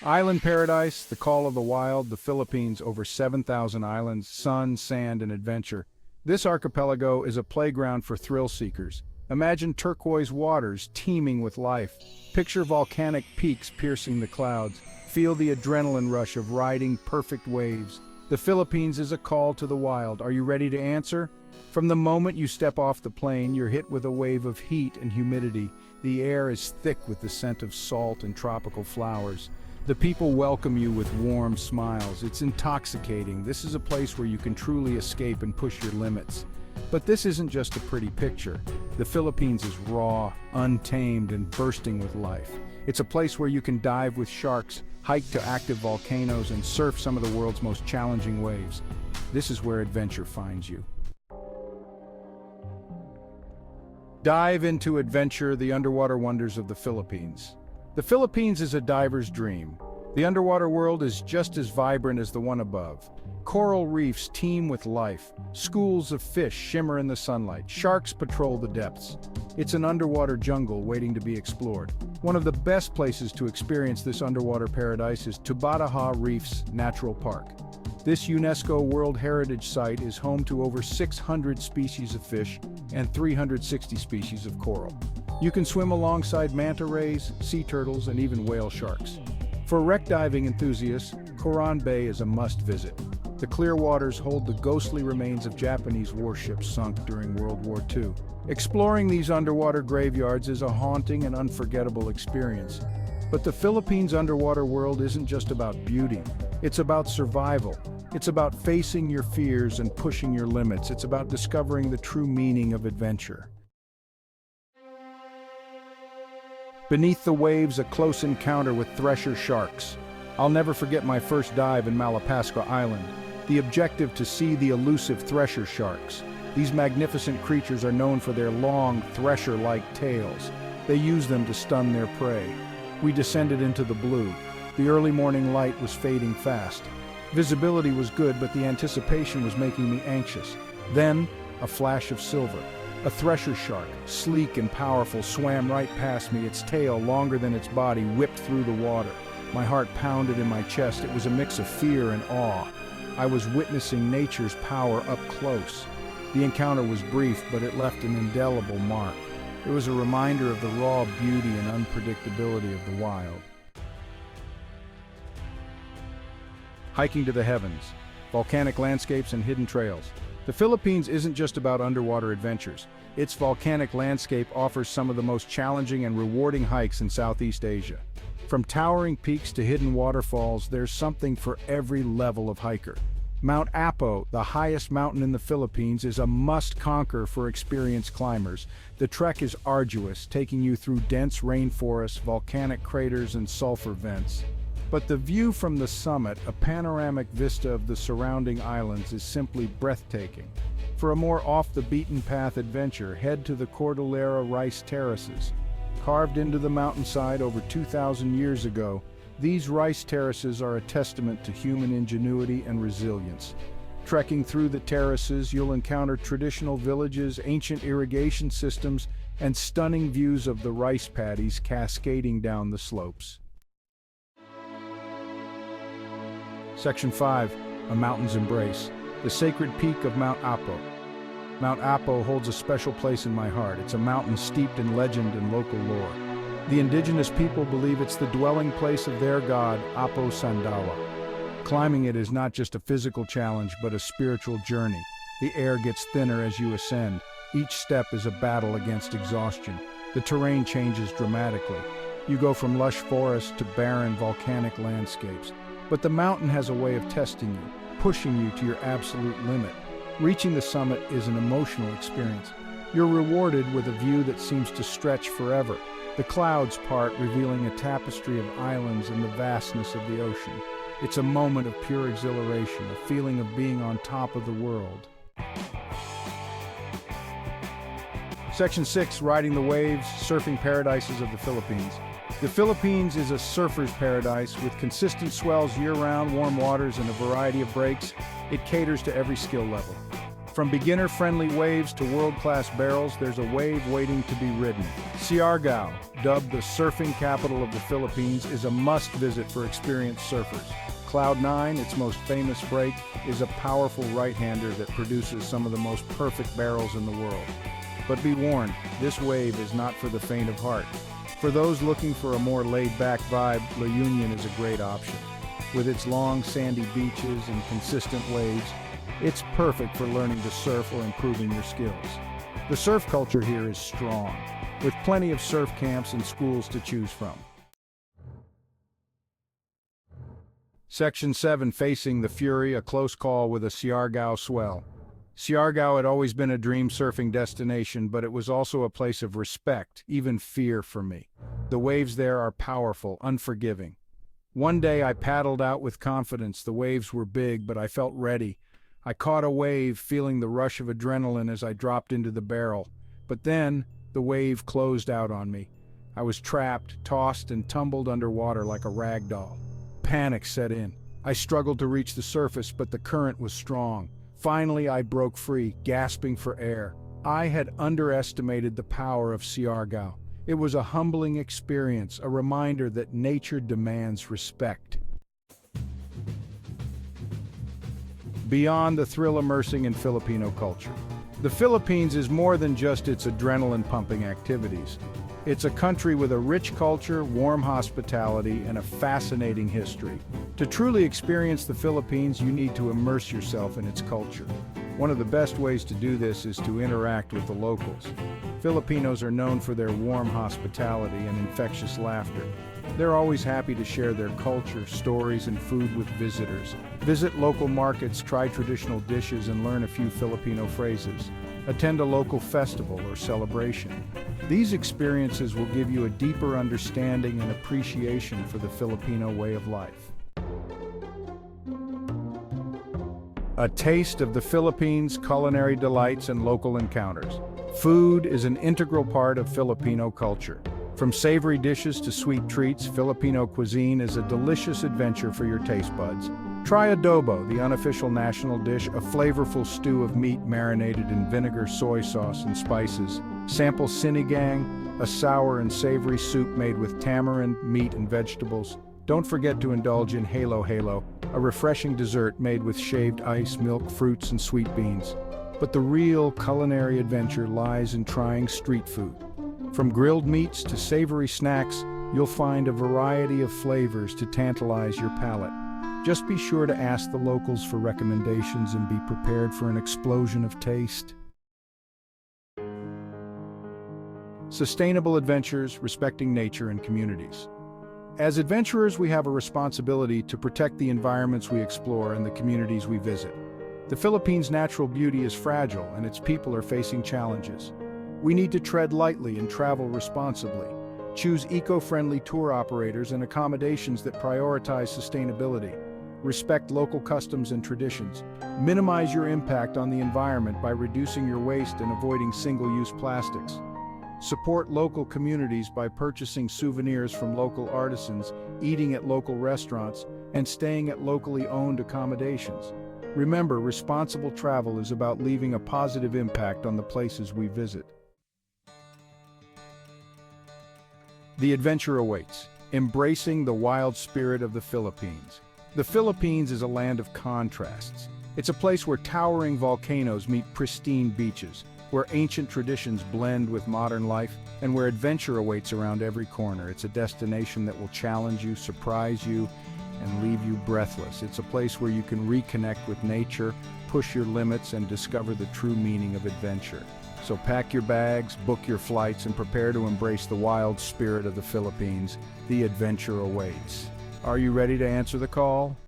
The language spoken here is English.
Island paradise, the call of the wild, the Philippines, over 7,000 islands, sun, sand, and adventure. This archipelago is a playground for thrill seekers. Imagine turquoise waters teeming with life. Picture volcanic peaks piercing the clouds. Feel the adrenaline rush of riding perfect waves. The Philippines is a call to the wild. Are you ready to answer? From the moment you step off the plane, you're hit with a wave of heat and humidity. The air is thick with the scent of salt and tropical flowers. The people welcome you with warm smiles. It's intoxicating. This is a place where you can truly escape and push your limits. But this isn't just a pretty picture. The Philippines is raw, untamed, and bursting with life. It's a place where you can dive with sharks, hike to active volcanoes, and surf some of the world's most challenging waves. This is where adventure finds you. Dive into adventure, the underwater wonders of the Philippines. The Philippines is a diver's dream. The underwater world is just as vibrant as the one above. Coral reefs teem with life. Schools of fish shimmer in the sunlight. Sharks patrol the depths. It's an underwater jungle waiting to be explored. One of the best places to experience this underwater paradise is Tubataha Reefs Natural Park. This UNESCO World Heritage Site is home to over 600 species of fish and 360 species of coral. You can swim alongside manta rays, sea turtles, and even whale sharks. For wreck diving enthusiasts, Coron Bay is a must-visit. The clear waters hold the ghostly remains of Japanese warships sunk during World War II. Exploring these underwater graveyards is a haunting and unforgettable experience. But the Philippines' underwater world isn't just about beauty. It's about survival. It's about facing your fears and pushing your limits. It's about discovering the true meaning of adventure. Beneath the waves, a close encounter with thresher sharks. I'll never forget my first dive in Malapascua Island. The objective to see the elusive thresher sharks. These magnificent creatures are known for their long, thresher-like tails. They use them to stun their prey. We descended into the blue. The early morning light was fading fast. Visibility was good, but the anticipation was making me anxious. Then, a flash of silver. A thresher shark, sleek and powerful, swam right past me. Its tail, longer than its body, whipped through the water. My heart pounded in my chest. It was a mix of fear and awe. I was witnessing nature's power up close. The encounter was brief, but it left an indelible mark. It was a reminder of the raw beauty and unpredictability of the wild. Hiking to the heavens, volcanic landscapes and hidden trails. The Philippines isn't just about underwater adventures. Its volcanic landscape offers some of the most challenging and rewarding hikes in Southeast Asia. From towering peaks to hidden waterfalls, there's something for every level of hiker. Mount Apo, the highest mountain in the Philippines, is a must-conquer for experienced climbers. The trek is arduous, taking you through dense rainforests, volcanic craters, and sulfur vents. But the view from the summit, a panoramic vista of the surrounding islands, is simply breathtaking. For a more off-the-beaten-path adventure, head to the Cordillera Rice Terraces. Carved into the mountainside over 2,000 years ago, these rice terraces are a testament to human ingenuity and resilience. Trekking through the terraces, you'll encounter traditional villages, ancient irrigation systems, and stunning views of the rice paddies cascading down the slopes. Section 5, A Mountain's Embrace, the sacred peak of Mount Apo. Mount Apo holds a special place in my heart. It's a mountain steeped in legend and local lore. The indigenous people believe it's the dwelling place of their god, Apo Sandawa. Climbing it is not just a physical challenge, but a spiritual journey. The air gets thinner as you ascend. Each step is a battle against exhaustion. The terrain changes dramatically. You go from lush forests to barren volcanic landscapes. But the mountain has a way of testing you, pushing you to your absolute limit. Reaching the summit is an emotional experience. You're rewarded with a view that seems to stretch forever. The clouds part, revealing a tapestry of islands and the vastness of the ocean. It's a moment of pure exhilaration, a feeling of being on top of the world. Section 6, Riding the Waves, Surfing Paradises of the Philippines. The Philippines is a surfer's paradise with consistent swells year-round, warm waters, and a variety of breaks. It caters to every skill level. From beginner-friendly waves to world-class barrels, there's a wave waiting to be ridden. Siargao, dubbed the surfing capital of the Philippines, is a must-visit for experienced surfers. Cloud 9, its most famous break, is a powerful right-hander that produces some of the most perfect barrels in the world. But be warned, this wave is not for the faint of heart. For those looking for a more laid-back vibe, La Union is a great option. With its long, sandy beaches and consistent waves, it's perfect for learning to surf or improving your skills. The surf culture here is strong, with plenty of surf camps and schools to choose from. Section 7, Facing the Fury, a close call with a Siargao swell. Siargao had always been a dream surfing destination, but it was also a place of respect, even fear for me. The waves there are powerful, unforgiving. One day I paddled out with confidence. The waves were big, but I felt ready. I caught a wave, feeling the rush of adrenaline as I dropped into the barrel. But then, the wave closed out on me. I was trapped, tossed, and tumbled underwater like a rag doll. Panic set in. I struggled to reach the surface, but the current was strong. Finally, I broke free, gasping for air. I had underestimated the power of Siargao. It was a humbling experience, a reminder that nature demands respect. Beyond the thrill immersing in Filipino culture. The Philippines is more than just its adrenaline-pumping activities. It's a country with a rich culture, warm hospitality, and a fascinating history. To truly experience the Philippines, you need to immerse yourself in its culture. One of the best ways to do this is to interact with the locals. Filipinos are known for their warm hospitality and infectious laughter. They're always happy to share their culture, stories, and food with visitors. Visit local markets, try traditional dishes, and learn a few Filipino phrases. Attend a local festival or celebration. These experiences will give you a deeper understanding and appreciation for the Filipino way of life. A taste of the Philippines' culinary delights and local encounters. Food is an integral part of Filipino culture. From savory dishes to sweet treats, Filipino cuisine is a delicious adventure for your taste buds. Try adobo, the unofficial national dish, a flavorful stew of meat marinated in vinegar, soy sauce, and spices. Sample sinigang, a sour and savory soup made with tamarind, meat, and vegetables. Don't forget to indulge in halo, a refreshing dessert made with shaved ice, milk, fruits, and sweet beans. But the real culinary adventure lies in trying street food. From grilled meats to savory snacks, you'll find a variety of flavors to tantalize your palate. Just be sure to ask the locals for recommendations and be prepared for an explosion of taste. Sustainable adventures, respecting nature and communities. As adventurers, we have a responsibility to protect the environments we explore and the communities we visit. The Philippines' natural beauty is fragile and its people are facing challenges. We need to tread lightly and travel responsibly. Choose eco-friendly tour operators and accommodations that prioritize sustainability. Respect local customs and traditions. Minimize your impact on the environment by reducing your waste and avoiding single-use plastics. Support local communities by purchasing souvenirs from local artisans, eating at local restaurants, and staying at locally owned accommodations. Remember, responsible travel is about leaving a positive impact on the places we visit. The adventure awaits, embracing the wild spirit of the Philippines. The Philippines is a land of contrasts. It's a place where towering volcanoes meet pristine beaches, where ancient traditions blend with modern life, and where adventure awaits around every corner. It's a destination that will challenge you, surprise you, and leave you breathless. It's a place where you can reconnect with nature, push your limits, and discover the true meaning of adventure. So pack your bags, book your flights, and prepare to embrace the wild spirit of the Philippines. The adventure awaits. Are you ready to answer the call?